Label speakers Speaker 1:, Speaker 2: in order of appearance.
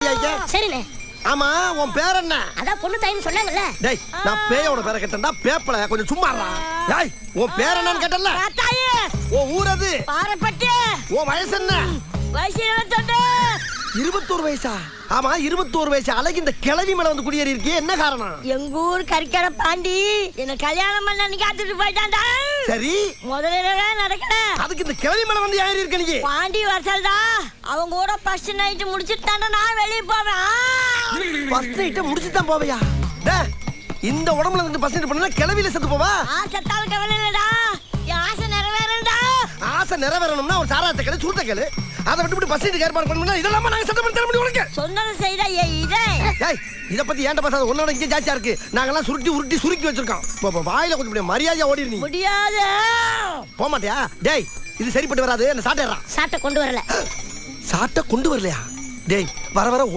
Speaker 1: கட்டியாங்க.
Speaker 2: சரிண்ணே.
Speaker 1: ஆமா உன் பேர் என்ன?
Speaker 2: அதான் பொண்ணு தாயின்னு சொன்னாங்கல்ல.
Speaker 1: டேய் நான் பேயோட பேரை கேட்டேன்டா, பேப்பல கொஞ்சம் சும்மா இருடா. டேய் உன் பேர் என்னன்னு கேட்டல?
Speaker 2: தாயே.
Speaker 1: உன் ஊர் எது?
Speaker 2: பாரப்பட்டி.
Speaker 1: உன் வயசு என்ன?
Speaker 2: வயசு 22.
Speaker 1: 21 வயசா? ஆமா 21 வயசு அழகு இந்த கிழவி மேல வந்து குடியேறி இருக்கே, என்ன காரணம்?
Speaker 2: எங்க ஊர் கறிக்கடை பாண்டி என்ன கல்யாணம் பண்ண நீ காத்துட்டு போயிட்டான்டா.
Speaker 1: சரி
Speaker 2: முதல்ல நடக்கல.
Speaker 1: அதுக்கு இந்த கிழவி மேல வந்து ஏறி இருக்க நீ?
Speaker 2: பாண்டி வரசல்டா. அவங்க கூட ஃபர்ஸ்ட் நைட் முடிச்சிட்டாண்டா நான் வெளிய போவேன்.
Speaker 1: ஃபர்ஸ்ட் நைட் முடிச்சிட்டு தான் போவையா? டேய் இந்த உடம்புல இருந்து ஃபர்ஸ்ட் நைட் பண்ணா கிழவில செத்து போவா?
Speaker 2: ஆசைத்தால் கவலை இல்லடா. என் ஆசை நிறைவேறண்டா.
Speaker 1: ஆசை நிறைவேறணும்னா ஒரு சாராயத்தை கேளு, சூட்ட கேளு. அதை விட்டு ஃபர்ஸ்ட் நைட் ஏற்பாடு பண்ணனும்னா இதெல்லாம் நாங்க சத்தம் பண்ணி தர முடியும் உனக்கு?
Speaker 2: சொன்னது செய்டா இதே.
Speaker 1: டேய் இத பத்தி ஏன்டா பேசாத, உன்னோட இங்க ஜாஸ்தியா இருக்கு. நாங்கலாம் சுருட்டி வச்சிருக்கோம். வாயில கொஞ்சம் மரியாதையா ஓடிரு நீ.
Speaker 2: முடியாது.
Speaker 1: போக மாட்டியா? டேய் இது சரிப்பட்டு வராது. என்ன சாட்டேறா.
Speaker 2: சாட்டை கொண்டு வரல.
Speaker 1: சாட்டை கொண்டு வரலையா? டேய் வர வர